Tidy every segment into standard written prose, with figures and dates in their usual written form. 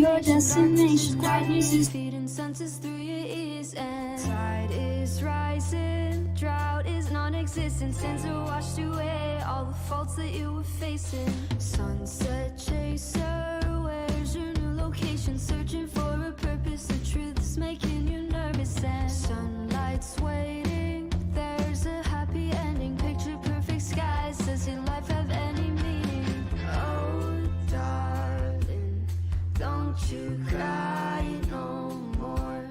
your destination. Quietness is feeding senses through your ears, and tide is rising, drought is non-existent. Sins are washed away, all the faults that you were facing. Sunset chaser, where's your new location? Searching for a purpose, the truth is making you nervous, and sunlight's waiting, there's a happy ending. Picture perfect skies, does your life have any meaning? Oh darling, don't you cry no more,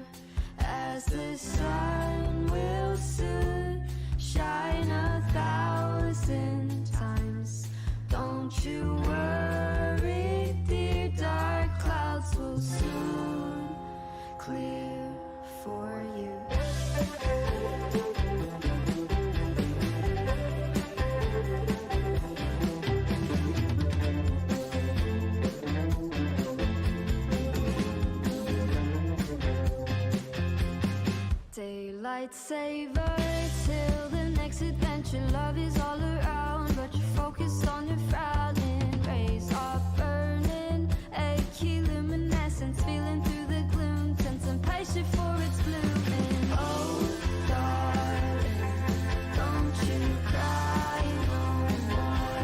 as the sun will soon shine 1,000 times. Don't you worry, dear, dark clouds will soon clear for you. Daylight saver till the next adventure. Love is all around, but you're focused on your frowning. Rays are burning, a luminescence, feeling through the gloom, tense and patient for its blooming. Oh darling, don't you cry no more,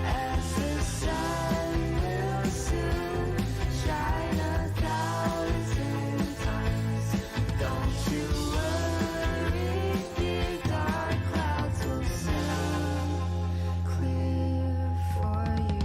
as the sun will soon shine 1,000 times. Don't you worry, dear, dark clouds will soon clear for you.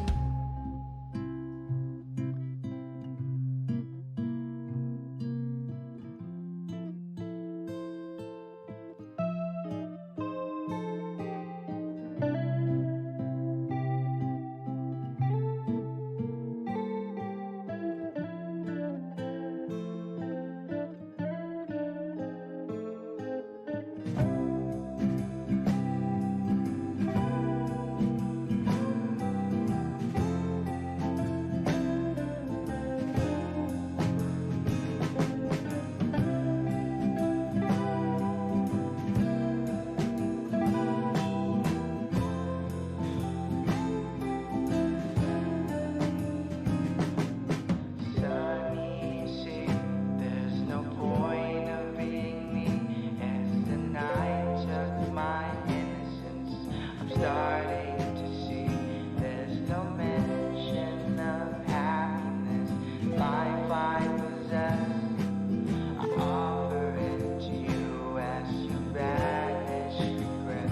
Sunny sea, there's no point of being me, as the night took my innocence. I'm starting to see there's no mention of happiness. Life I possess, I offer it to you as you banish regret.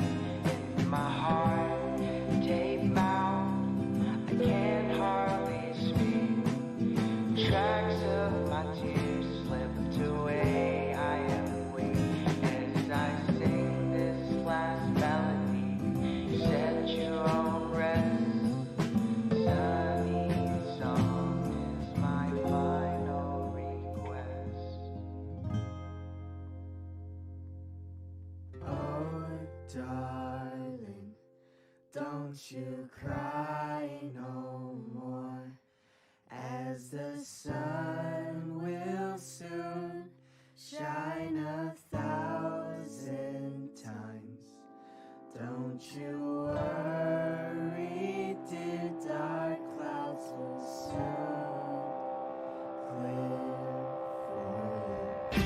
In my heart, tape mouth, I can't hardly speak. Tracks of my tears slipped away, I am weak. As I sing this last melody, set your own rest. Sunny song is my final request. Oh darling, don't you cry no more, as the sun will soon shine 1,000 times. Don't you worry, dear, dark clouds will soon clear for you.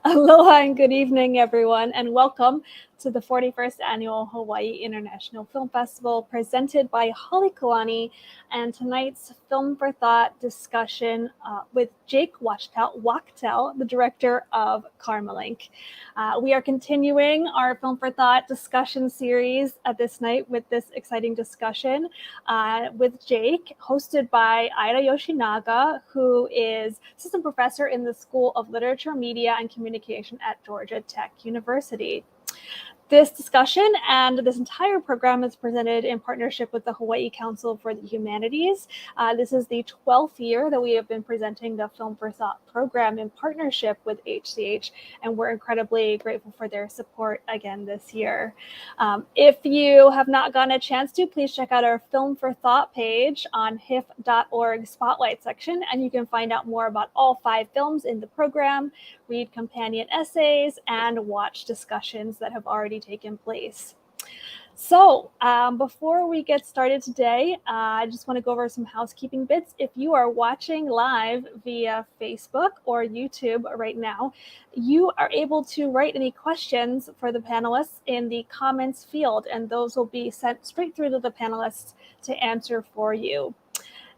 Aloha and good evening, everyone, and welcome to the 41st Annual Hawaii International Film Festival presented by Halekulani, and tonight's Film for Thought discussion with Jake Wachtel, the director of Karmalink. We are continuing our Film for Thought discussion series this night with this exciting discussion with Jake, hosted by Ida Yoshinaga, who is assistant professor in the School of Literature, Media, and Communication at Georgia Tech University. This discussion and this entire program is presented in partnership with the Hawaii Council for the Humanities. This is the 12th year that we have been presenting the Film for Thought program in partnership with HCH, and we're incredibly grateful for their support again this year. If you have not gotten a chance to, please check out our Film for Thought page on HIFF.org Spotlight section, and you can find out more about all 5 films in the program, read companion essays, and watch discussions that have already taken place. So before we get started today, I just want to go over some housekeeping bits. If you are watching live via Facebook or YouTube right now, you are able to write any questions for the panelists in the comments field, and those will be sent straight through to the panelists to answer for you.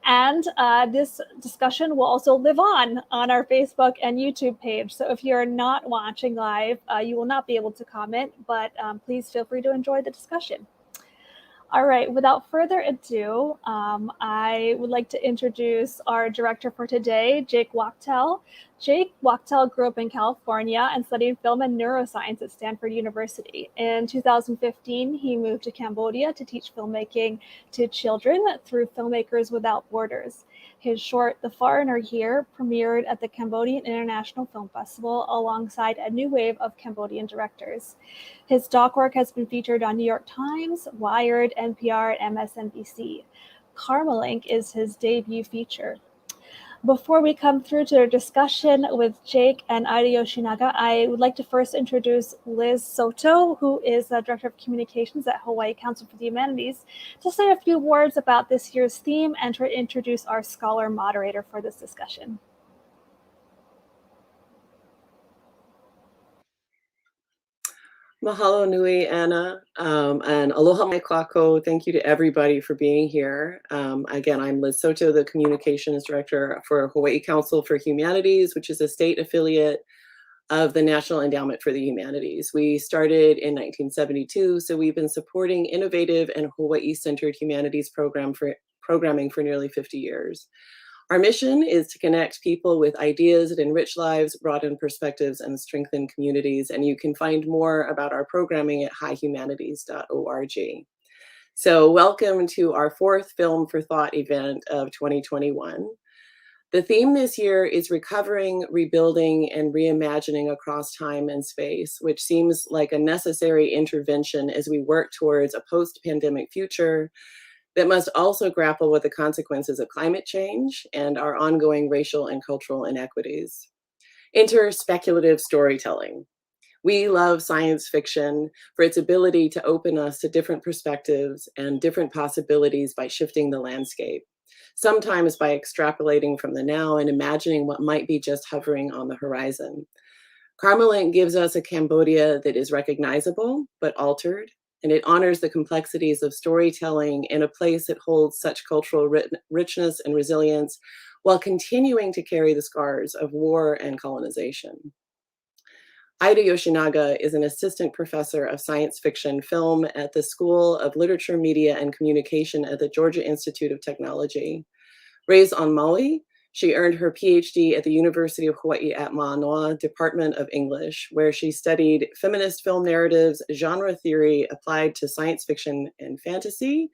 And this discussion will also live on our Facebook and YouTube page. So if you're not watching live, you will not be able to comment, but please feel free to enjoy the discussion. All right, without further ado, I would like to introduce our director for today, Jake Wachtel. Jake Wachtel grew up in California and studied film and neuroscience at Stanford University. In 2015, he moved to Cambodia to teach filmmaking to children through Filmmakers Without Borders. His short, The Foreigner Here, premiered at the Cambodian International Film Festival alongside a new wave of Cambodian directors. His doc work has been featured on New York Times, Wired, NPR, and MSNBC. Karmalink is his debut feature. Before we come through to a discussion with Jake and Ida Yoshinaga, I would like to first introduce Liz Soto, who is the Director of Communications at Hawaii Council for the Humanities, to say a few words about this year's theme and to introduce our scholar moderator for this discussion. Mahalo nui, Anna, and aloha mai kākou. Thank you to everybody for being here. Again, I'm Liz Soto, the Communications Director for Hawaii Council for Humanities, which is a state affiliate of the National Endowment for the Humanities. We started in 1972, so we've been supporting innovative and Hawaii-centered humanities programming for nearly 50 years. Our mission is to connect people with ideas that enrich lives, broaden perspectives, and strengthen communities. And you can find more about our programming at highhumanities.org. So welcome to our 4th Film for Thought event of 2021. The theme this year is recovering, rebuilding, and reimagining across time and space, which seems like a necessary intervention as we work towards a post-pandemic future that must also grapple with the consequences of climate change and our ongoing racial and cultural inequities. Enter speculative storytelling. We love science fiction for its ability to open us to different perspectives and different possibilities by shifting the landscape, sometimes by extrapolating from the now and imagining what might be just hovering on the horizon. Karmalink gives us a Cambodia that is recognizable but altered, and it honors the complexities of storytelling in a place that holds such cultural richness and resilience while continuing to carry the scars of war and colonization. Ida Yoshinaga is an assistant professor of science fiction film at the School of Literature, Media, and Communication at the Georgia Institute of Technology. Raised on Maui, she earned her PhD at the University of Hawaii at Manoa Department of English, where she studied feminist film narratives, genre theory applied to science fiction and fantasy,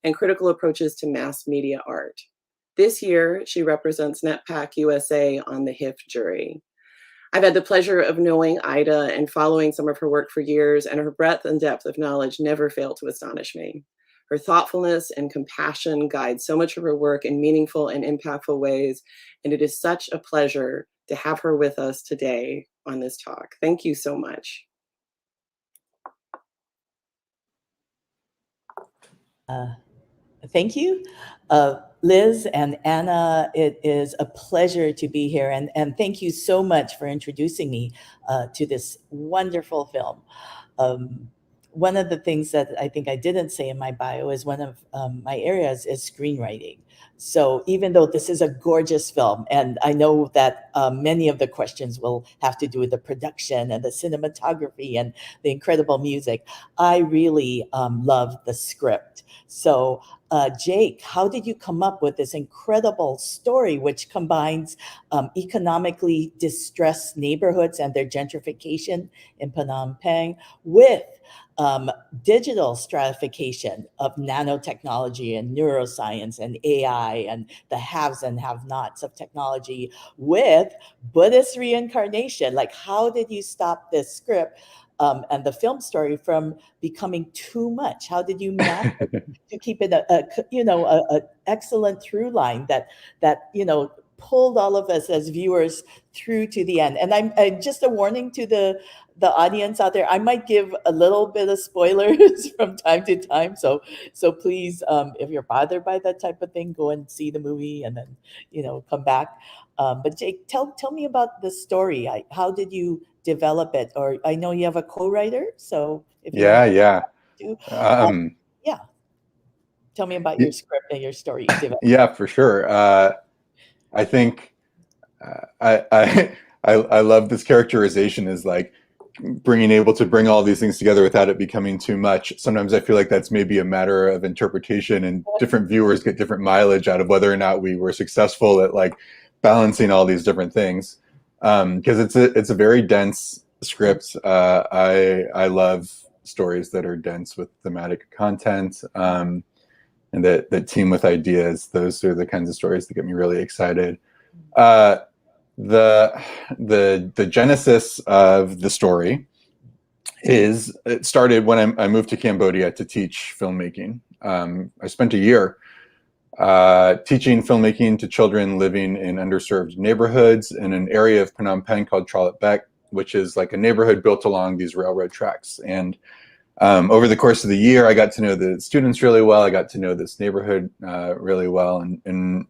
and critical approaches to mass media art. This year, she represents NetPAC USA on the HIFF jury. I've had the pleasure of knowing Ida and following some of her work for years, and her breadth and depth of knowledge never fail to astonish me. Her thoughtfulness and compassion guide so much of her work in meaningful and impactful ways, and it is such a pleasure to have her with us today on this talk. Thank you so much. Thank you. Liz and Anna, it is a pleasure to be here. And thank you so much for introducing me to this wonderful film. Um, One of the things that I think I didn't say in my bio is one of my areas is screenwriting. So even though this is a gorgeous film, and I know that many of the questions will have to do with the production and the cinematography and the incredible music, I really love the script. So Jake, how did you come up with this incredible story which combines economically distressed neighborhoods and their gentrification in Phnom Penh with digital stratification of nanotechnology and neuroscience and AI and the haves and have-nots of technology with Buddhist reincarnation? Like, how did you stop this script and the film story from becoming too much? How did you manage to keep it a excellent through line that pulled all of us as viewers through to the end? And I'm just a warning to the audience out there. I might give a little bit of spoilers from time to time. So please, if you're bothered by that type of thing, go and see the movie and then, come back. But Jake, tell me about the story. How did you develop it? Or I know you have a co-writer. So if you want to, yeah, tell me about your script and your story development. Yeah, for sure. I think I love this characterization is like able to bring all these things together without it becoming too much. Sometimes I feel like that's maybe a matter of interpretation, and different viewers get different mileage out of whether or not we were successful at like balancing all these different things. Because it's a very dense script. I love stories that are dense with thematic content, and that team with ideas. Those are the kinds of stories that get me really excited. The genesis of the story it started when I moved to Cambodia to teach filmmaking. I spent a year teaching filmmaking to children living in underserved neighborhoods in an area of Phnom Penh called Trollet Bek, which is like a neighborhood built along these railroad tracks. And over the course of the year, I got to know the students really well. I got to know this neighborhood really well, and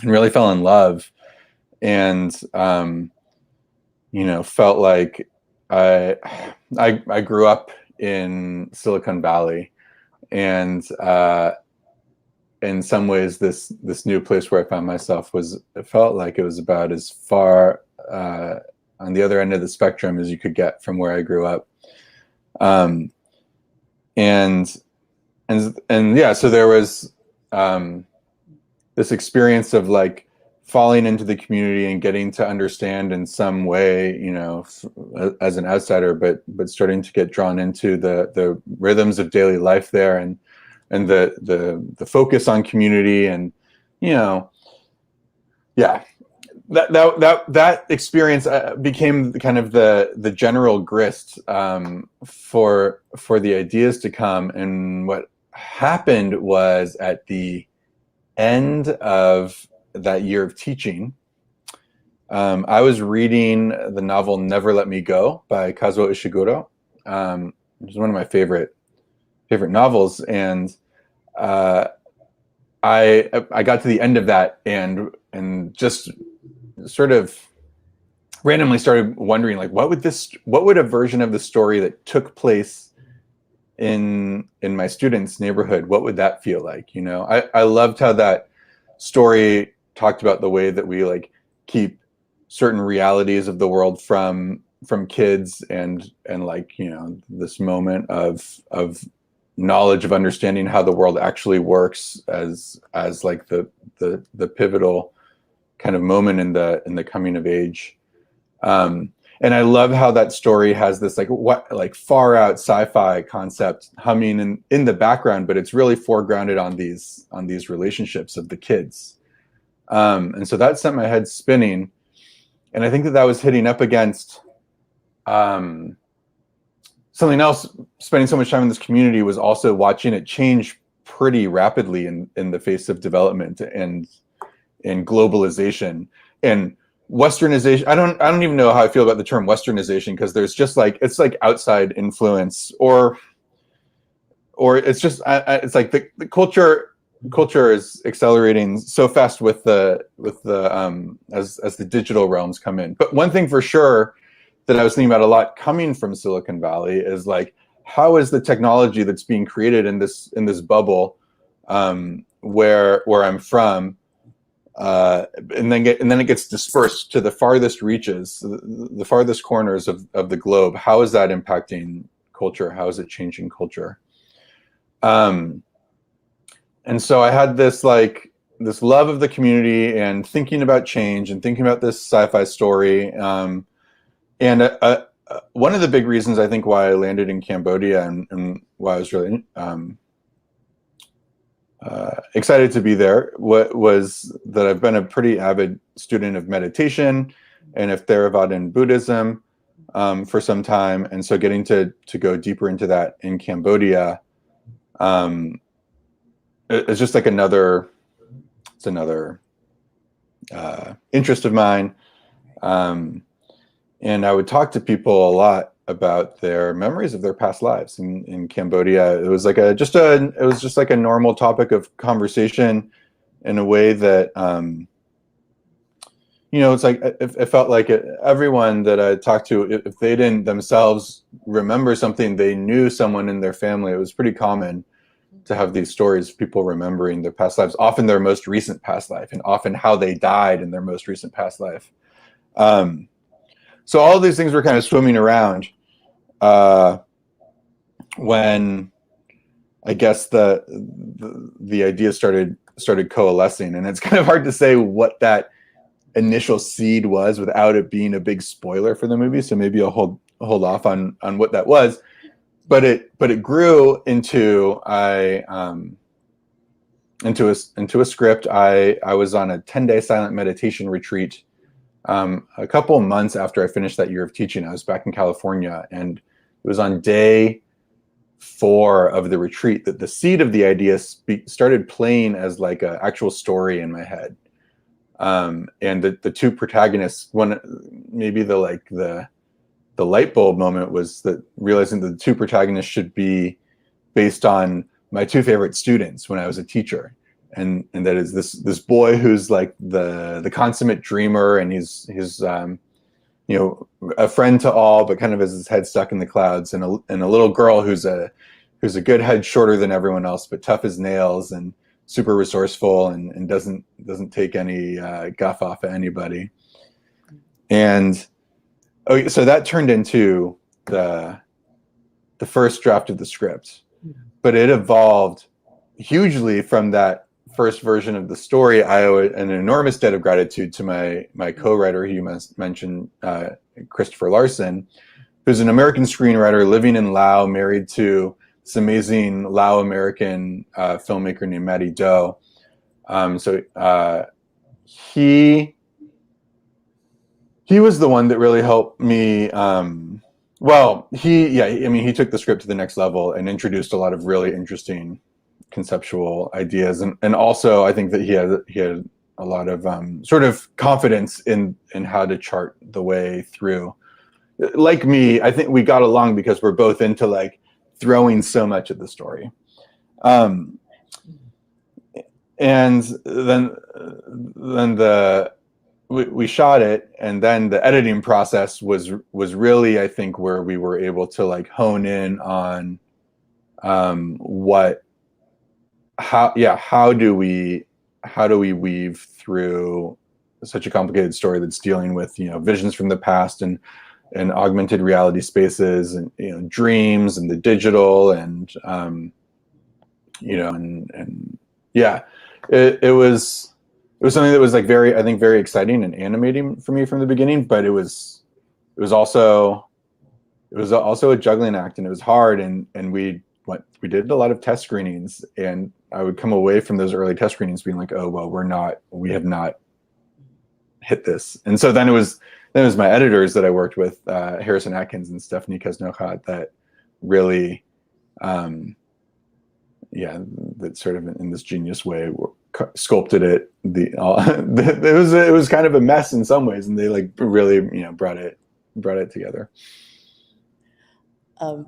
really fell in love. And felt like I grew up in Silicon Valley, and in some ways, this new place where I found myself it felt like it was about as far on the other end of the spectrum as you could get from where I grew up. And yeah, so there was this experience of like falling into the community and getting to understand in some way, as an outsider, but starting to get drawn into the rhythms of daily life there, and the focus on community, and that experience became kind of the general grist for the ideas to come. And what happened was, at the end of that year of teaching, I was reading the novel Never Let Me Go by Kazuo Ishiguro, which is one of my favorite novels. And I got to the end of that and just sort of randomly started wondering, like, what would a version of the story that took place in my students' neighborhood, what would that feel like? I loved how that story talked about the way that we like keep certain realities of the world from kids, and like, this moment of knowledge, of understanding how the world actually works as like the pivotal kind of moment in the coming of age. And I love how that story has this like far out sci-fi concept humming in the background, but it's really foregrounded on these relationships of the kids. And so that sent my head spinning. And I think that was hitting up against something else. Spending so much time in this community was also watching it change pretty rapidly in the face of development and globalization and Westernization. I don't even know how I feel about the term Westernization, because there's just like, it's like outside influence, or it's just it's like the culture culture is accelerating so fast with the as the digital realms come in. But one thing for sure that I was thinking about a lot coming from Silicon Valley is like, how is the technology that's being created in this bubble where I'm from, and then it gets dispersed to the farthest reaches, the farthest corners of the globe. How is that impacting culture? How is it changing culture? And so I had this love of the community and thinking about change and thinking about this sci-fi story. And one of the big reasons I think why I landed in Cambodia and why I was really excited to be there was that I've been a pretty avid student of meditation and of Theravada Buddhism for some time. And so getting to go deeper into that in Cambodia it's just like another interest of mine. And I would talk to people a lot about their memories of their past lives in Cambodia. It was like just like a normal topic of conversation in a way that, it's like, it felt like everyone that I talked to, if they didn't themselves remember something, they knew someone in their family. It was pretty common to have these stories of people remembering their past lives, often their most recent past life, and often how they died in their most recent past life. So all of these things were kind of swimming around when I guess the idea started coalescing, and it's kind of hard to say what that initial seed was without it being a big spoiler for the movie. So maybe I'll hold off on what that was. But it grew into into a script. I was on a 10-day silent meditation retreat a couple of months after I finished that year of teaching. I was back in California, and it was on day 4 of the retreat that the seed of the idea started playing as like an actual story in my head. And the two protagonists, maybe the light bulb moment was that realizing that the two protagonists should be based on my two favorite students when I was a teacher. And that is this boy who's like the consummate dreamer, and he's a friend to all, but kind of has his head stuck in the clouds, and a little girl who's a good head shorter than everyone else, but tough as nails and super resourceful and doesn't take any guff off of anybody. And so that turned into the first draft of the script, but it evolved hugely from that first version of the story. I owe an enormous debt of gratitude to my co-writer, who you mentioned, Christopher Larson, who's an American screenwriter living in Laos, married to this amazing Lao-American filmmaker named Matty Doe. He was the one that really helped me. He took the script to the next level and introduced a lot of really interesting conceptual ideas, and also I think that he had a lot of sort of confidence in how to chart the way through. Like me, I think we got along because we're both into like throwing so much at the story. And then we shot it, and then the editing process was really, I think, where we were able to like hone in on how do we weave through such a complicated story that's dealing with visions from the past and augmented reality spaces and dreams and the digital and it was something that was like very exciting and animating for me from the beginning, but it was also a juggling act, and it was hard, and we did a lot of test screenings, and I would come away from those early test screenings being like, oh well, we have not hit this. And so then it was my editors that I worked with, Harrison Atkins and Stephanie Kesnochat, that really that sort of in this genius way sculpted it. It was kind of a mess in some ways, and they like really brought it together.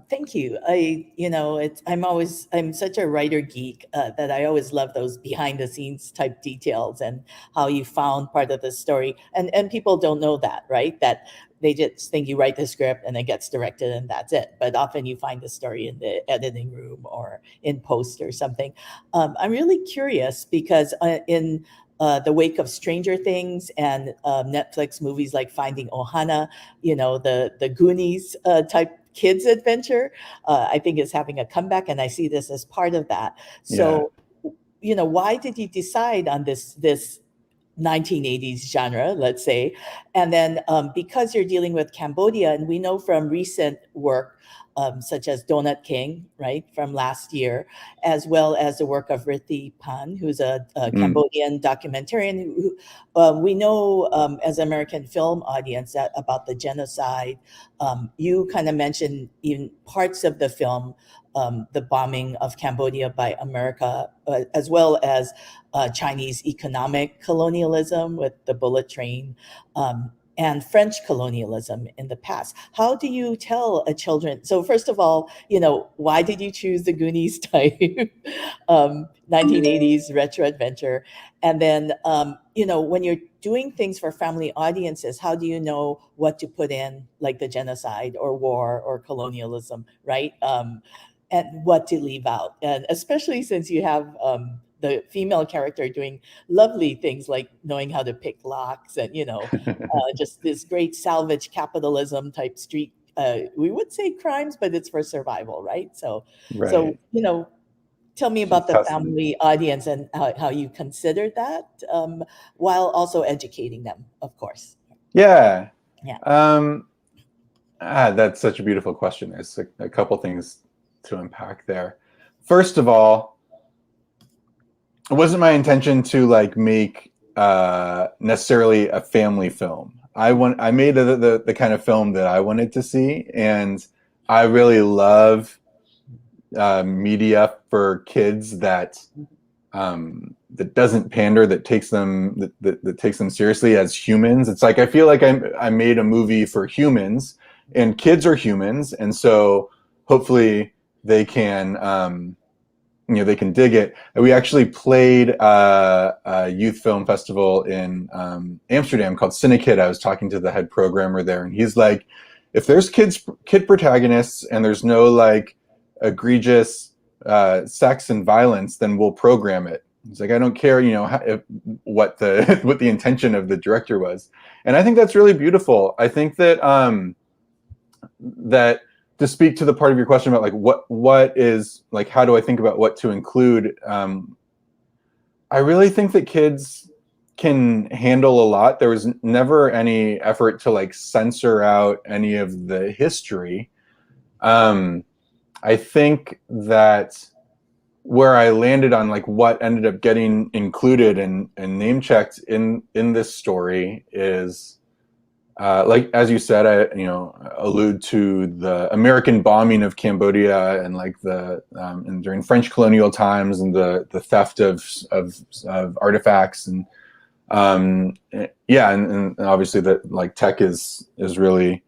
Thank you. I'm such a writer geek that I always love those behind the scenes type details and how you found part of the story. And people don't know that, right? That they just think you write the script and it gets directed and that's it. But often you find the story in the editing room or in post or something. I'm really curious because in the wake of Stranger Things and Netflix movies like Finding Ohana, the Goonies type kids adventure, I think is having a comeback, and I see this as part of that. So, why did you decide on this 1980s genre, let's say? And then because you're dealing with Cambodia, and we know from recent work, such as Donut King, right, from last year, as well as the work of Rithi Pan, who's a Cambodian documentarian, who we know as an American film audience that about the genocide. You kind of mentioned in parts of the film the bombing of Cambodia by America, as well as Chinese economic colonialism with the bullet train, and French colonialism in the past. How do you tell a children? So first of all, why did you choose the Goonies type 1980s retro adventure? And then, when you're doing things for family audiences, how do you know what to put in, like the genocide or war or colonialism, right? And what to leave out? And especially since you have the female character doing lovely things like knowing how to pick locks and just this great salvage capitalism type street, we would say crimes, but it's for survival, right? So tell me about the family audience and how you consider that, while also educating them, of course. That's such a beautiful question. There's a couple things to unpack there. First of all, it wasn't my intention to make necessarily a family film. I made the kind of film that I wanted to see, and I really love media for kids that doesn't pander, that takes them seriously as humans. It's like I feel like I made a movie for humans, and kids are humans, and so hopefully they can. They can dig it. We actually played a youth film festival in Amsterdam called Cinekid. I was talking to the head programmer there, and he's like, if there's kid protagonists and there's no egregious sex and violence, then we'll program it. He's like, I don't care, what the intention of the director was. And I think that's really beautiful. I think that that to speak to the part of your question about what is how do I think about what to include, I really think that kids can handle a lot. There was never any effort to censor out any of the history. I think that where I landed on what ended up getting included and name checked in this story is as you said, I allude to the American bombing of Cambodia and and during French colonial times and the theft of artifacts and obviously that tech is really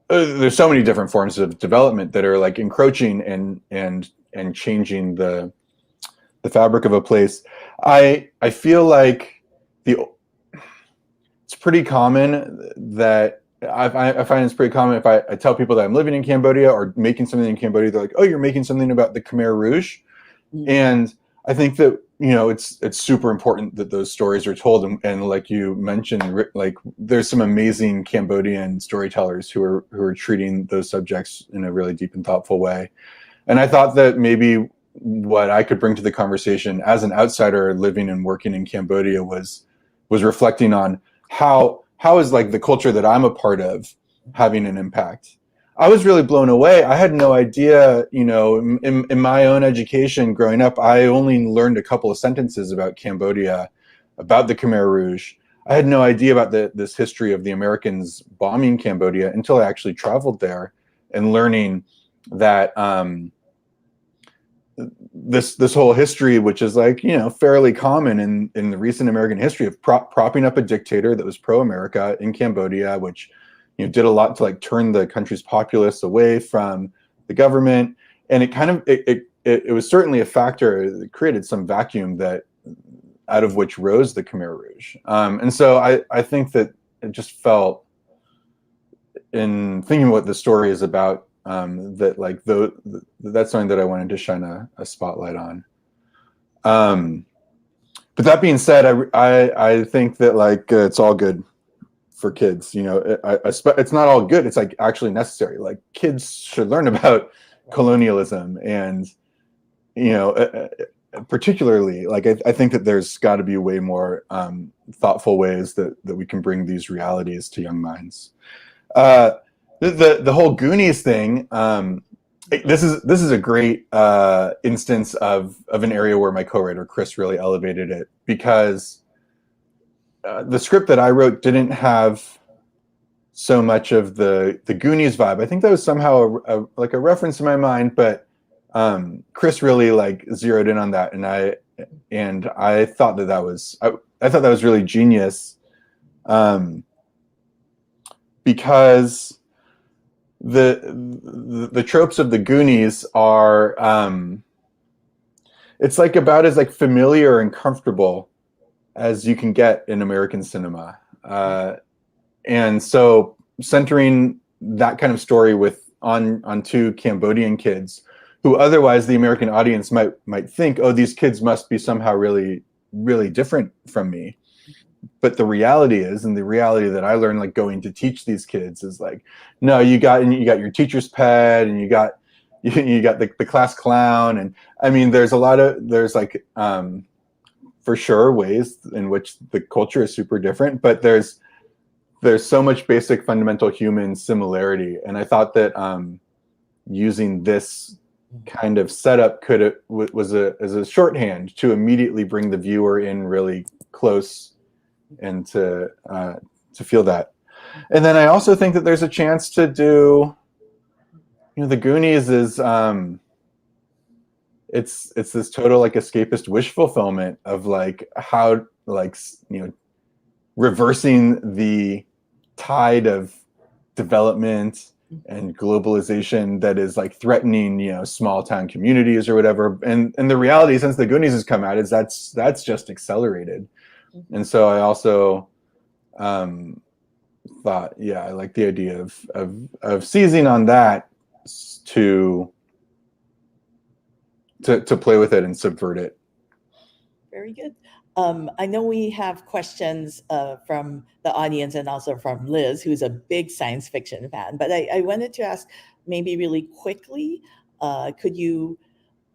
there's so many different forms of development that are encroaching and changing the fabric of a place. I feel like it's pretty common that I find it's pretty common if I tell people that I'm living in Cambodia or making something in Cambodia, they're like, oh, you're making something about the Khmer Rouge. Mm-hmm. And I think that, it's super important that those stories are told. And like you mentioned, there's some amazing Cambodian storytellers who are treating those subjects in a really deep and thoughtful way. And I thought that maybe what I could bring to the conversation as an outsider living and working in Cambodia was reflecting on how is the culture that I'm a part of having an impact. I was really blown away. I had no idea, in my own education growing up, I only learned a couple of sentences about Cambodia, about the Khmer Rouge. I had no idea about this history of the Americans bombing Cambodia until I actually traveled there and learning that this whole history, which is fairly common in the recent American history of propping up a dictator that was pro-America in Cambodia, which did a lot to like turn the country's populace away from the government, and it was certainly a factor that created some vacuum that out of which rose the Khmer Rouge. And so I think that it just felt, in thinking what the story is about, that like that's something that I wanted to shine a spotlight on. But that being said, I think that like it's all good for kids. It's not all good. It's like actually necessary. Like kids should learn about colonialism, and particularly like I think that there's got to be way more thoughtful ways that we can bring these realities to young minds. The whole Goonies thing. This is a great instance of an area where my co-writer Chris really elevated it, because the script that I wrote didn't have so much of the Goonies vibe. I think that was somehow like a reference in my mind, but Chris really like zeroed in on that, and I thought that was I thought that was really genius, because the tropes of the Goonies are it's like about as like familiar and comfortable as you can get in American cinema, and so centering that kind of story on two Cambodian kids who otherwise the American audience might think, oh, these kids must be somehow really, really different from me. But the reality is, and the reality that I learned like going to teach these kids is like, no, you got your teacher's pet, and you got the class clown, and I mean there's like for sure ways in which the culture is super different, but there's so much basic fundamental human similarity, and I thought that using this kind of setup was a shorthand to immediately bring the viewer in really close and to feel that. And then I also think that there's a chance to do, the Goonies is it's this total like escapist wish fulfillment of like how like reversing the tide of development and globalization that is like threatening small town communities or whatever, and the reality since the Goonies has come out is that's just accelerated. And so I also thought, I like the idea of seizing on that to play with it and subvert it. Very good. I know we have questions from the audience and also from Liz, who's a big science fiction fan. But I wanted to ask, maybe really quickly, could you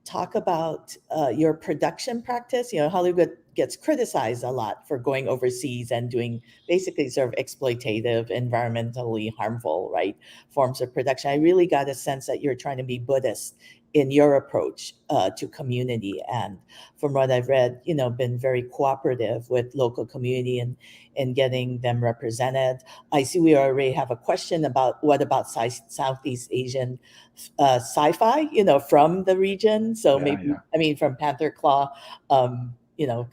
talk about your production practice? Hollywood gets criticized a lot for going overseas and doing basically sort of exploitative, environmentally harmful, right, forms of production. I really got a sense that you're trying to be Buddhist in your approach to community, and from what I've read, been very cooperative with local community and getting them represented. I see we already have a question about what about Southeast Asian sci-fi, from the region. So I mean, from Panther Claw,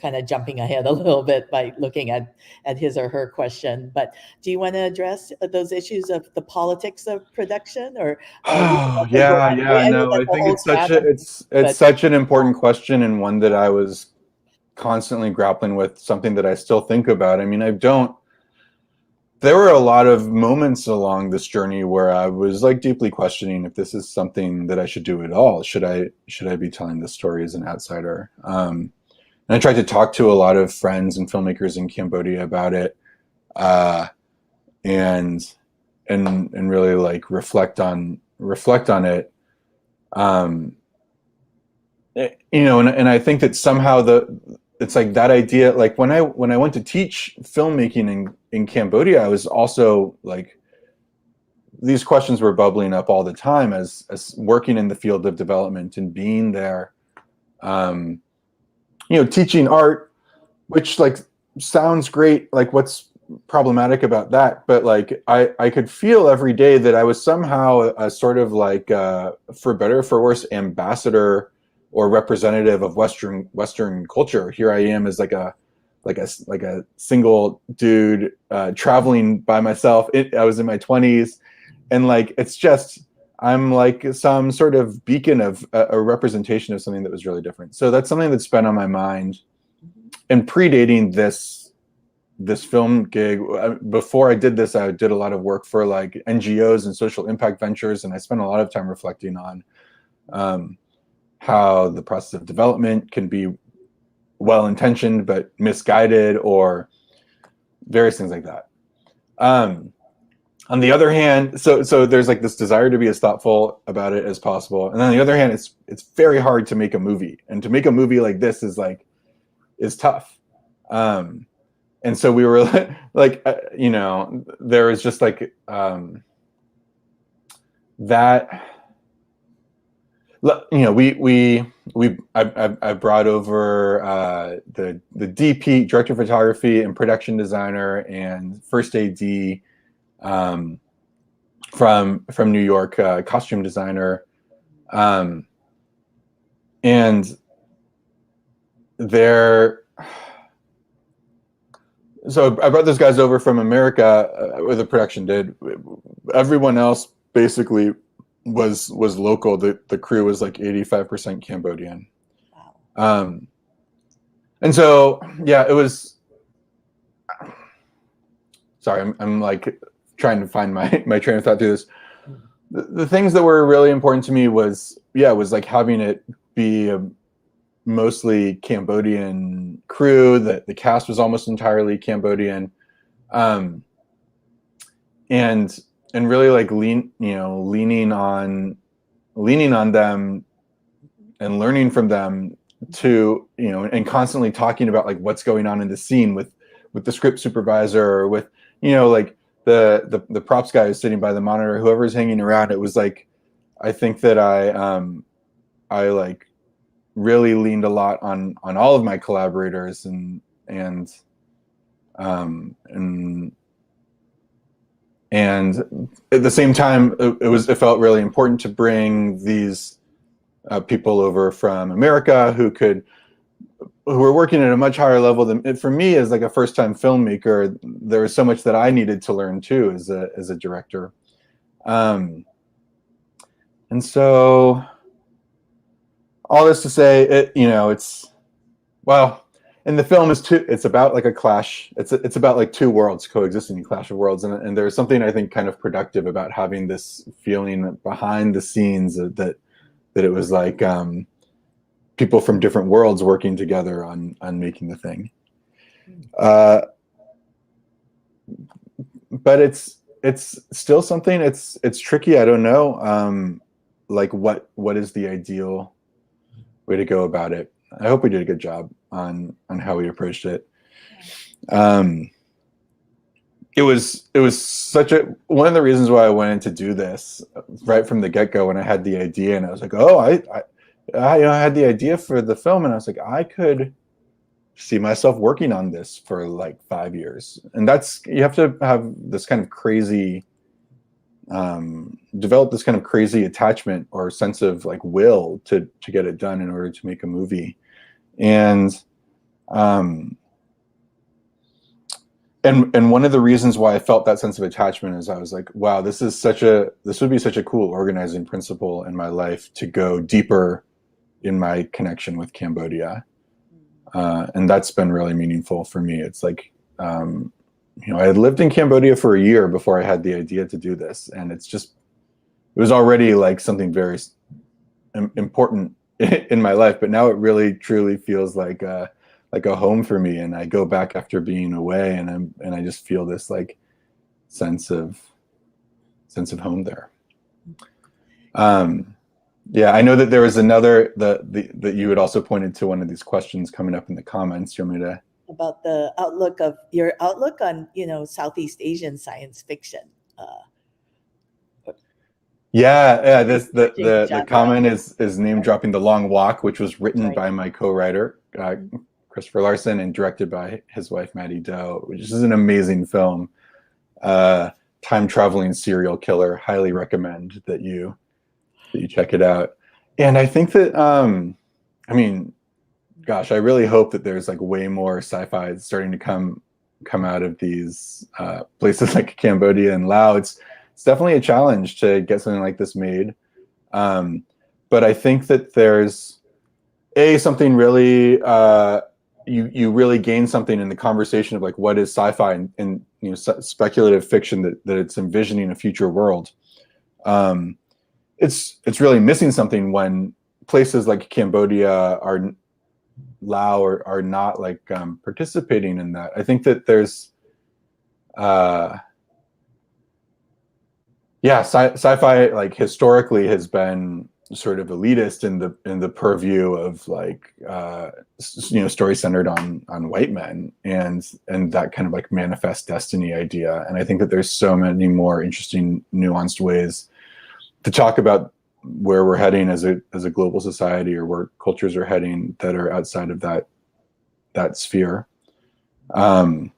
kind of jumping ahead a little bit by looking at his or her question. But do you want to address those issues of the politics of production, or? No, I think it's such an important question, and one that I was constantly grappling with, something that I still think about. I mean, there were a lot of moments along this journey where I was like deeply questioning if this is something that I should do at all. Should I be telling this story as an outsider? And I tried to talk to a lot of friends and filmmakers in Cambodia about it, and really like reflect on it. And I think that somehow it's like that idea, like when I went to teach filmmaking in Cambodia, I was also like, these questions were bubbling up all the time as working in the field of development and being there, teaching art, which like sounds great. Like what's problematic about that? But like I could feel every day that I was somehow a sort of like for better or for worse ambassador or representative of Western culture. Here I am as like a like a single dude traveling by myself. I was in my 20s, and like it's just I'm like some sort of beacon of a representation of something that was really different. So that's something that's been on my mind, and predating this film gig. Before I did this, I did a lot of work for like NGOs and social impact ventures, and I spent a lot of time reflecting on how the process of development can be well-intentioned but misguided, or various things like that. On the other hand, so there's like this desire to be as thoughtful about it as possible, and on the other hand, it's very hard to make a movie, and to make a movie like this is tough. And so we were like, you know, there was just like that. You know, I brought over the DP, director of photography, and production designer, and first AD from New York, costume designer, and they're. So I brought those guys over from America, where the production did. Everyone else basically was local. The crew was like 85% Cambodian. Wow. And so yeah, it was. Sorry, I'm like trying to find my train of thought through this. The things that were really important to me was like having it be a mostly Cambodian crew. That the cast was almost entirely Cambodian, and really like leaning on them and learning from them to, you know, and constantly talking about like what's going on in the scene with the script supervisor, or with, you know, like the props guy who's sitting by the monitor, whoever's hanging around. It was like, I think that I like really leaned a lot on all of my collaborators, and at the same time, it felt really important to bring these people over from America who were working at a much higher level than. For me, as like a first-time filmmaker, there was so much that I needed to learn too as a director, and so. All this to say, in the film it's about like a clash. It's about like two worlds coexisting, clash of worlds, and there's something I think kind of productive about having this feeling behind the scenes that it was like people from different worlds working together on making the thing. But it's still something. It's tricky. I don't know. Like what is the ideal way to go about it? I hope we did a good job on how we approached it. It was such one of the reasons why I wanted to do this right from the get-go, when I had the idea, and I was like, oh, I had the idea for the film, and I was like, I could see myself working on this for like 5 years. And that's, you have to have this kind of crazy develop this kind of crazy attachment or sense of like will to get it done in order to make a movie. And one of the reasons why I felt that sense of attachment is I was like, wow, this would be such a cool organizing principle in my life, to go deeper in my connection with Cambodia. And that's been really meaningful for me. It's like, I had lived in Cambodia for a year before I had the idea to do this. And it was already like something very important in my life, but now it really truly feels like a home for me. And I go back after being away, and I just feel this like sense of home there. Yeah, I know that there was another that you had also pointed to one of these questions coming up in the comments. You want me to? About your outlook on, Southeast Asian science fiction. The comment is name dropping The Long Walk, which was written by my co-writer Christopher Larson and directed by his wife Maddie Doe, which is an amazing film. Time traveling serial killer. Highly recommend that you check it out. And I think that gosh, I really hope that there's like way more sci-fi starting to come out of these places like Cambodia and Laos. It's definitely a challenge to get something like this made. But I think that there's something really you really gain something in the conversation of like what is sci-fi and you know, speculative fiction that it's envisioning a future world. It's really missing something when places like Cambodia Laos are not like participating in that. I think that there's sci-fi like historically has been sort of elitist in the purview of like you know, story centered on white men and that kind of like manifest destiny idea. And I think that there's so many more interesting, nuanced ways to talk about where we're heading as a global society, or where cultures are heading, that are outside of that sphere. I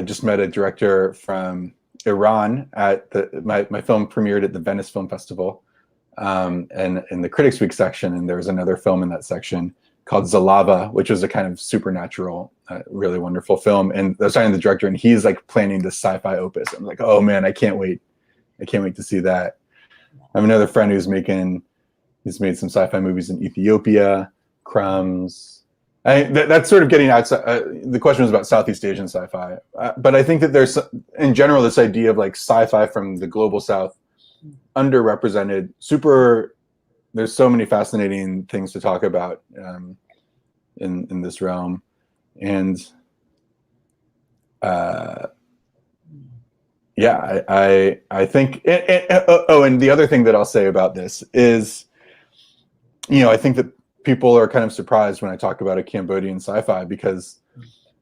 just met a director from Iran at my film premiered at the Venice Film Festival, and in the Critics Week section, and there was another film in that section called Zalava, which was a kind of supernatural, really wonderful film. And I was talking to the director, and he's like planning this sci-fi opus. I'm like, oh man, I can't wait to see that. I have another friend who's made some sci-fi movies in Ethiopia, Crumbs. That's sort of getting outside. The question was about Southeast Asian sci-fi, but I think that there's, in general, this idea of like sci-fi from the global South, underrepresented. There's so many fascinating things to talk about in this realm, and I think. And the other thing that I'll say about this is, you know, I think that people are kind of surprised when I talk about a Cambodian sci-fi, because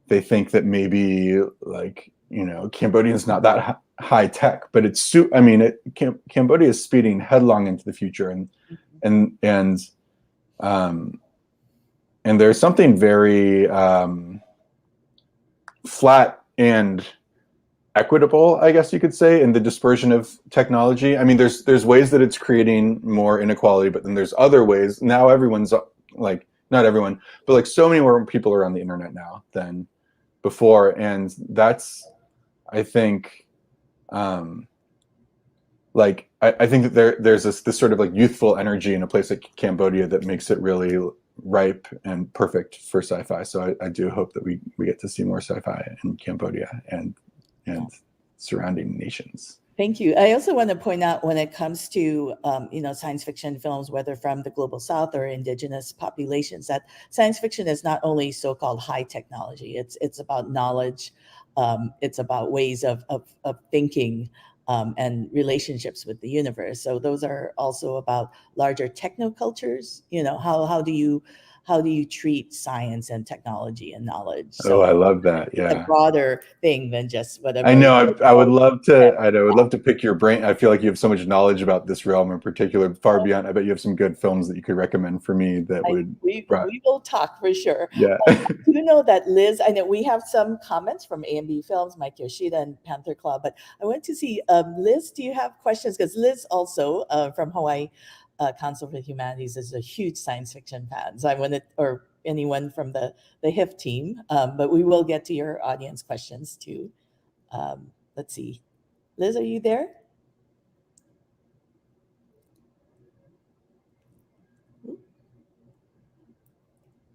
they think that maybe, like, you know, Cambodian's not that high tech, but Cambodia is speeding headlong into the future, and there's something very flat and equitable, I guess you could say, in the dispersion of technology. I mean, there's ways that it's creating more inequality, but then there's other ways. Now everyone's like, not everyone, but like so many more people are on the internet now than before, and that's, I think, like I think that there's this sort of like youthful energy in a place like Cambodia that makes it really ripe and perfect for sci-fi. So I do hope that we get to see more sci-fi in Cambodia and surrounding nations. Thank you. I also want to point out, when it comes to science fiction films, whether from the global South or indigenous populations, that science fiction is not only so-called high technology. It's about knowledge. It's about ways of thinking and relationships with the universe. So those are also about larger technocultures. You know, how do you treat science and technology and knowledge? So I love that. Yeah, it's a broader thing than just whatever. I know. I would love to. I would love to pick your brain. I feel like you have so much knowledge about this realm in particular, far beyond. I bet you have some good films that you could recommend for me that would. We will talk for sure. Yeah. You know that Liz. I know we have some comments from A&B Films, Mike Yoshida and Panther Claw, but I want to see, Liz, do you have questions? Because Liz also from Hawaii Council for Humanities is a huge science fiction fan. So I wanted, or anyone from the HIFF team, but we will get to your audience questions too. Let's see. Liz, are you there?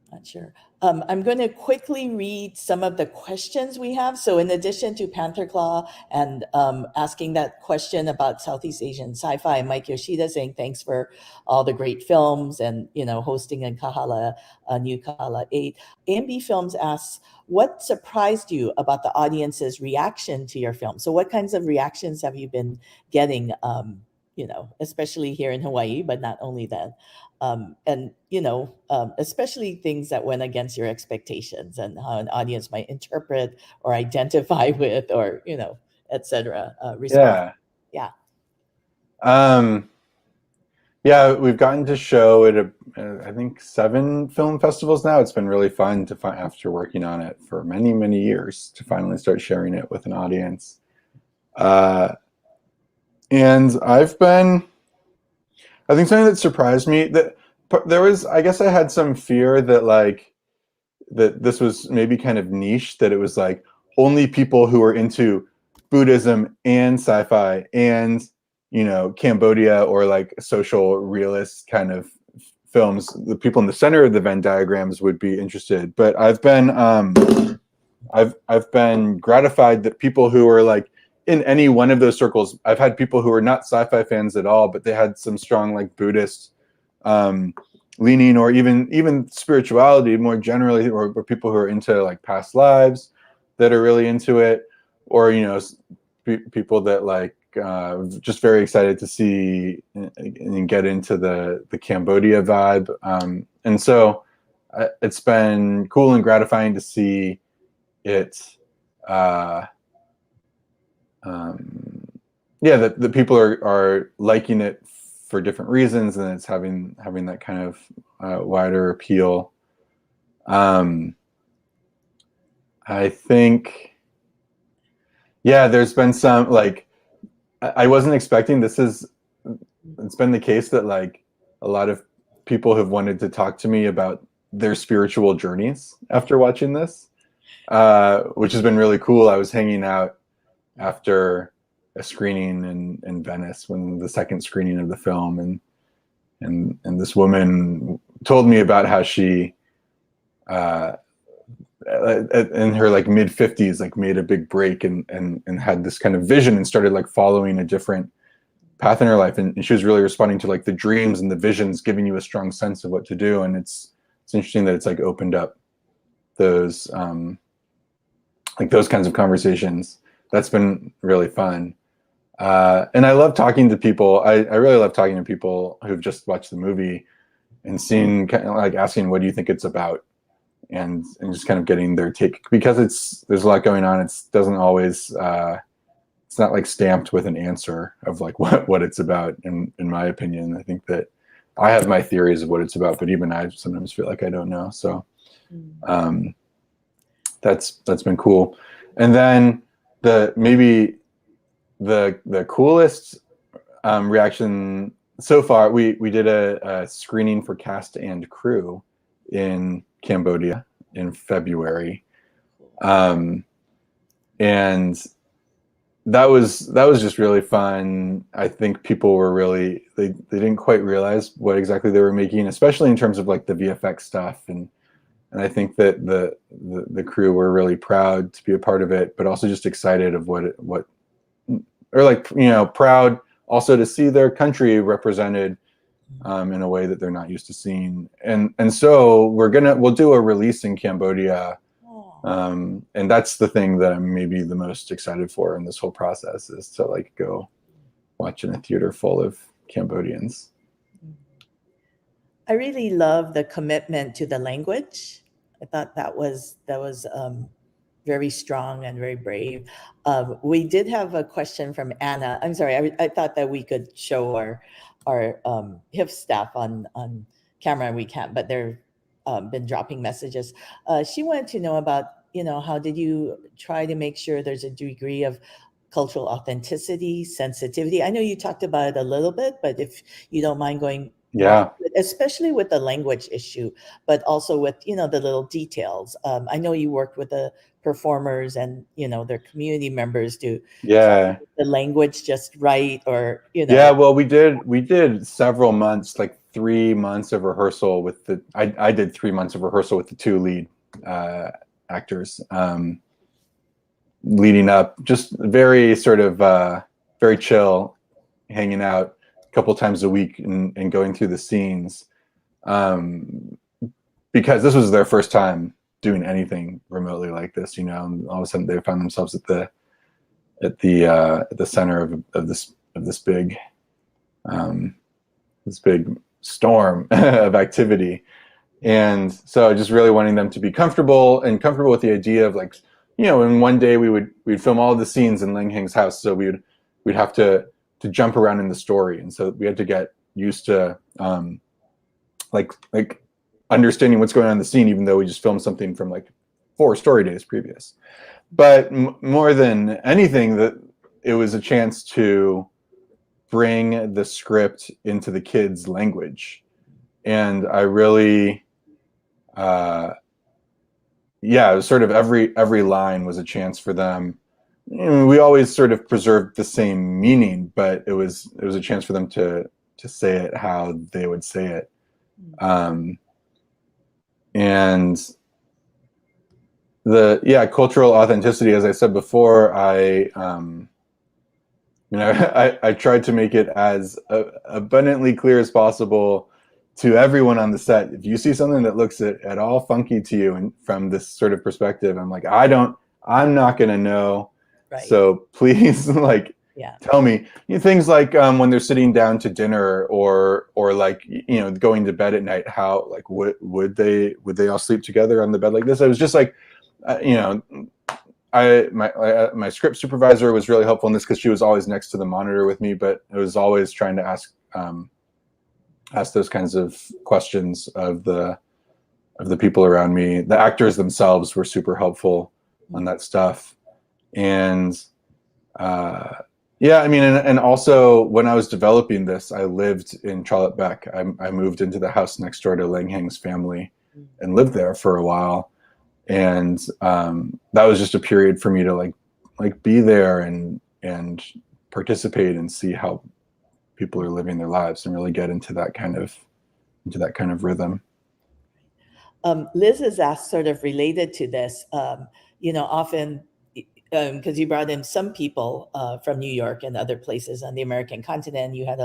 Not sure. I'm going to quickly read some of the questions we have. So in addition to Panther Claw and asking that question about Southeast Asian sci-fi, Mike Yoshida saying thanks for all the great films and, you know, hosting in Kahala, New Kahala 8. A&B Films asks, what surprised you about the audience's reaction to your film? So what kinds of reactions have you been getting, especially here in Hawaii, but not only that? And, especially things that went against your expectations and how an audience might interpret or identify with, or, et cetera. Respond. Yeah. Yeah, we've gotten to show at I think 7 film festivals now. It's been really fun to find, after working on it for many, many years, to finally start sharing it with an audience. And I think something that surprised me, that there was, I guess I had some fear that like that this was maybe kind of niche, that it was like only people who are into Buddhism and sci-fi and, you know, Cambodia or like social realist kind of films, the people in the center of the Venn diagrams would be interested. But I've been I've been gratified that people who are like in any one of those circles, I've had people who are not sci-fi fans at all, but they had some strong like Buddhist leaning, or even spirituality more generally, or people who are into like past lives that are really into it, or, you know, people that like just very excited to see and get into the Cambodia vibe. And so it's been cool and gratifying to see it. Yeah, that people are liking it for different reasons, and it's having that kind of wider appeal. I think, yeah, there's been some like I wasn't expecting this. It's been the case that like a lot of people have wanted to talk to me about their spiritual journeys after watching this, which has been really cool. I was hanging out after a screening in Venice, when the second screening of the film, and this woman told me about how she in her like mid 50s like made a big break and had this kind of vision and started like following a different path in her life, and she was really responding to like the dreams and the visions giving you a strong sense of what to do. And it's interesting that it's like opened up those like those kinds of conversations. That's been really fun. And I love talking to people. I really love talking to people who've just watched the movie and seeing, kind of like asking, what do you think it's about? And just kind of getting their take, because there's a lot going on. It doesn't always, it's not like stamped with an answer of like what it's about. In my opinion, I think that I have my theories of what it's about, but even I sometimes feel like I don't know. So that's been cool. And then maybe the coolest reaction so far, we did a screening for cast and crew in Cambodia in February, and that was just really fun. I think people were really, they didn't quite realize what exactly they were making, especially in terms of like the VFX stuff, and I think that the crew were really proud to be a part of it, but also just excited of what or like, you know, proud also to see their country represented in a way that they're not used to seeing. And so we'll do a release in Cambodia. And that's the thing that I'm maybe the most excited for in this whole process, is to like go watch in a theater full of Cambodians. I really love the commitment to the language. I thought that was very strong and very brave. We did have a question from Anna. I'm sorry, I thought that we could show our HIFF staff on camera, and we can't, but they've been dropping messages. She wanted to know about, you know, how did you try to make sure there's a degree of cultural authenticity, sensitivity? I know you talked about it a little bit, but if you don't mind going, yeah, especially with the language issue, but also with, you know, the little details. I know you worked with the performers and, you know, their community members to yeah, the language just right, or, you know. yeah. Well, we did several months, like 3 months of rehearsal with I did 3 months of rehearsal with the two lead actors, leading up, just very sort of very chill, hanging out a couple times a week and going through the scenes, because this was their first time doing anything remotely like this, you know. And all of a sudden they found themselves at the center of this big storm of activity. And so just really wanting them to be comfortable with the idea of, like, you know, and one day we'd film all of the scenes in Ling Heng's house, so we'd have to jump around in the story, and so we had to get used to like understanding what's going on in the scene, even though we just filmed something from like 4 story days previous. But more than anything, that it was a chance to bring the script into the kids' language and I really, yeah, it was sort of every line was a chance for them. We always sort of preserved the same meaning, but it was a chance for them to say it how they would say it. And the cultural authenticity, as I said before, I tried to make it as abundantly clear as possible to everyone on the set. If you see something that looks at all funky to you, and from this sort of perspective, I'm like, I'm not gonna know. Right. So please, like, tell me. Things like when they're sitting down to dinner, or like, going to bed at night, how, like, would they all sleep together on the bed like this? I was just like, my script supervisor was really helpful in this, because she was always next to the monitor with me, but I was always trying to ask those kinds of questions of the people around me. The actors themselves were super helpful on that stuff. And and also when I was developing this, I lived in Charlotte Beck. I moved into the house next door to Lang Hang's family and lived there for a while. And that was just a period for me to like be there and participate and see how people are living their lives and really get into that kind of rhythm. Liz has asked, sort of related to this, often because you brought in some people from New York and other places on the American continent, you had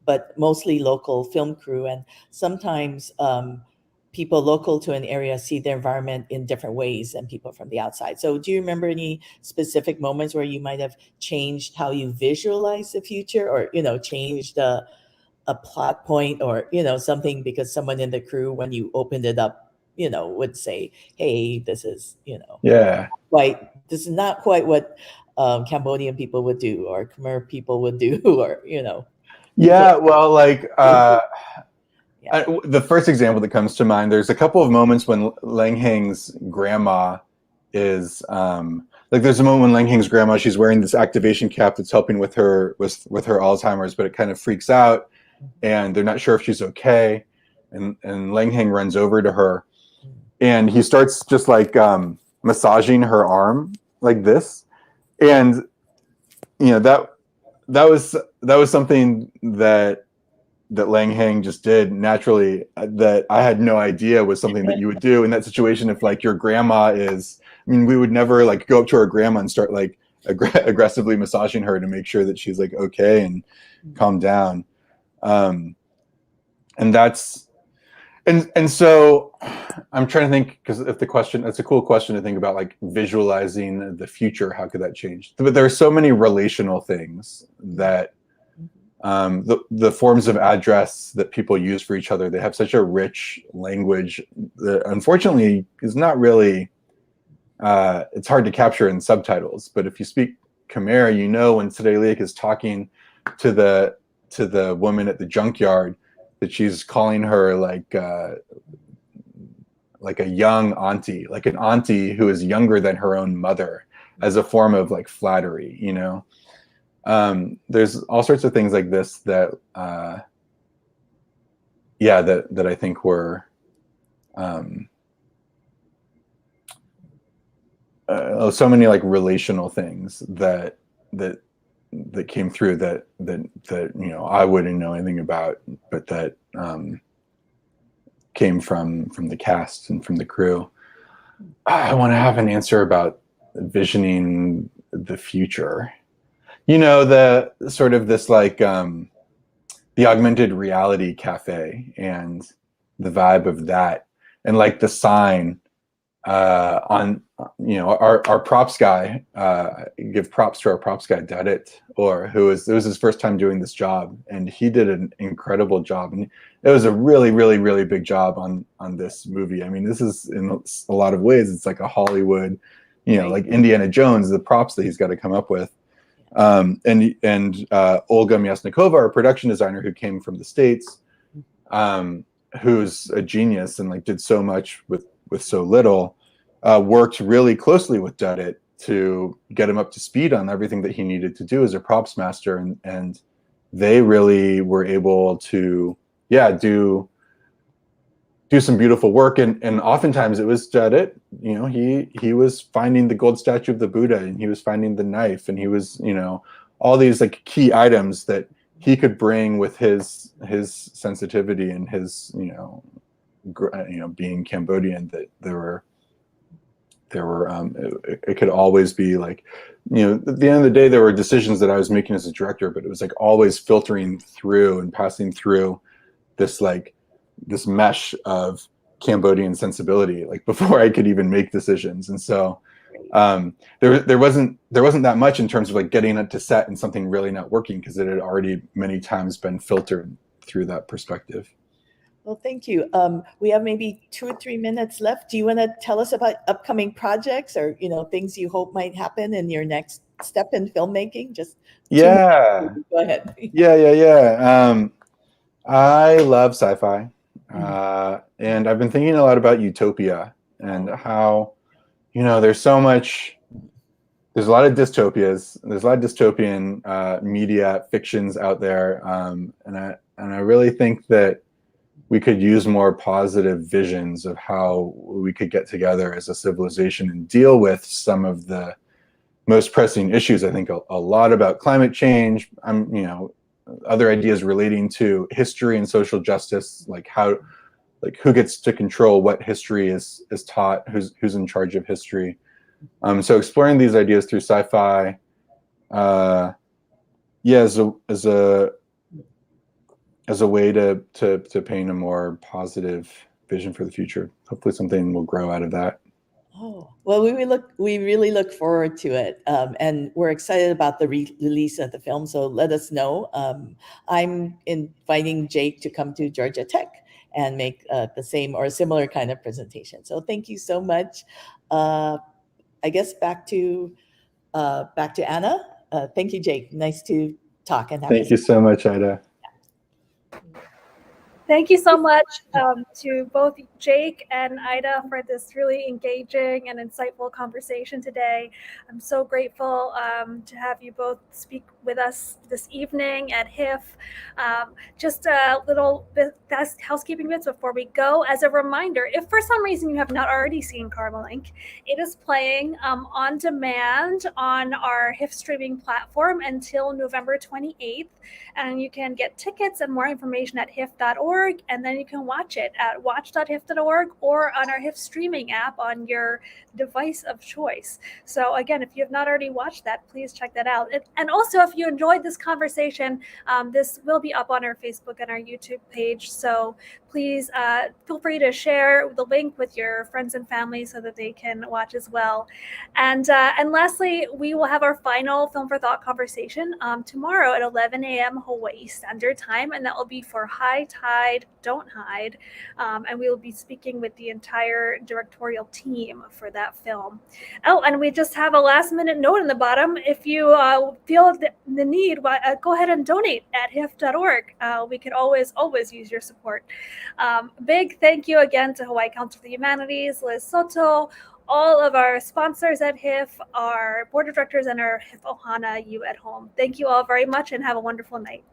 but mostly local film crew, and sometimes people local to an area see the environment in different ways than people from the outside. So do you remember any specific moments where you might have changed how you visualize the future, or, changed a plot point, or, something because someone in the crew, when you opened it up, would say, hey, this is, this is not quite what Cambodian people would do, or Khmer people would do, or, Well, like, the first example that comes to mind, there's a couple of moments when Lang Hang's grandma is there's a moment when Lang Hang's grandma, she's wearing this activation cap that's helping with her Alzheimer's, but it kind of freaks out and they're not sure if she's okay, and Lang Hang runs over to her and he starts just like massaging her arm like this, and that was something that Lang Hang just did naturally, that I had no idea was something that you would do in that situation. If like your grandma is, we would never like go up to our grandma and start like aggressively massaging her to make sure that she's like okay and calm down. And that's, and so I'm trying to think, because if the question, it's a cool question to think about, like visualizing the future, how could that change? But there are so many relational things that the forms of address that people use for each other, they have such a rich language that unfortunately is not really, it's hard to capture in subtitles. But if you speak Khmer, when Sreliak is talking to the woman at the junkyard, that she's calling her like a young auntie, like an auntie who is younger than her own mother, as a form of like flattery, There's all sorts of things like this that, that I think were, so many like relational things that came through that I wouldn't know anything about, but that came from the cast and from the crew. I want to have an answer about visioning the future. The sort of this like the augmented reality cafe and the vibe of that, and like the sign on, our props guy, give props to our props guy, Dadit, it was his first time doing this job, and he did an incredible job, and it was a really, really, really big job on this movie. This is, in a lot of ways, it's like a Hollywood, like Indiana Jones, the props that he's got to come up with. And Olga Myasnikova, our production designer, who came from the States, who's a genius and like did so much with so little, worked really closely with Dadit to get him up to speed on everything that he needed to do as a props master, and they really were able to do do some beautiful work, and oftentimes it was that he was finding the gold statue of the Buddha, and he was finding the knife, and he was all these like key items that he could bring with his sensitivity and his being Cambodian, that there were it could always be like, at the end of the day, there were decisions that I was making as a director, but it was like always filtering through and passing through this mesh of Cambodian sensibility, like before I could even make decisions. And so there wasn't that much in terms of like getting it to set and something really not working, because it had already many times been filtered through that perspective. Well, thank you. We have maybe 2 or 3 minutes left. Do you want to tell us about upcoming projects or things you hope might happen in your next step in filmmaking? Just yeah. Go ahead. Yeah. I love sci-fi, and I've been thinking a lot about utopia and how there's a lot of dystopias. There's a lot of dystopian media fictions out there, and I really think that we could use more positive visions of how we could get together as a civilization and deal with some of the most pressing issues. I think a lot about climate change. Other ideas relating to history and social justice, like who gets to control what history is taught, who's in charge of history. So exploring these ideas through sci-fi, as a way to paint a more positive vision for the future. Hopefully something will grow out of that. Oh, well, we really look forward to it. And we're excited about the release of the film. So let us know. I'm inviting Jake to come to Georgia Tech and make the same or a similar kind of presentation. So thank you so much. I guess back to Anna. Thank you, Jake. Nice to talk. And thank you so much, Ida. Thank you so much to both Jake and Ida for this really engaging and insightful conversation today. I'm so grateful to have you both speak with us this evening at HIFF. Just a little bit housekeeping bits before we go. As a reminder, if for some reason you have not already seen Karmalink, it is playing on demand on our HIFF streaming platform until November 28th. And you can get tickets and more information at hiff.org, and then you can watch it at watch.hiff.org or on our HIFF streaming app on your device of choice. So again, if you have not already watched that, please check that out. And also, if you enjoyed this conversation, this will be up on our Facebook and our YouTube page. So please feel free to share the link with your friends and family so that they can watch as well. And lastly, we will have our final Film for Thought conversation tomorrow at 11 a.m. Hawaii Standard Time, and that will be for High Tide, Don't Hide. And we will be speaking with the entire directorial team for that film. Oh, and we just have a last minute note in the bottom. If you feel the need, go ahead and donate at hiff.org. We could always use your support. Big thank you again to Hawaii Council for the Humanities, Liz Soto, all of our sponsors at HIFF, our board of directors, and our HIFF Ohana, you at home. Thank you all very much and have a wonderful night.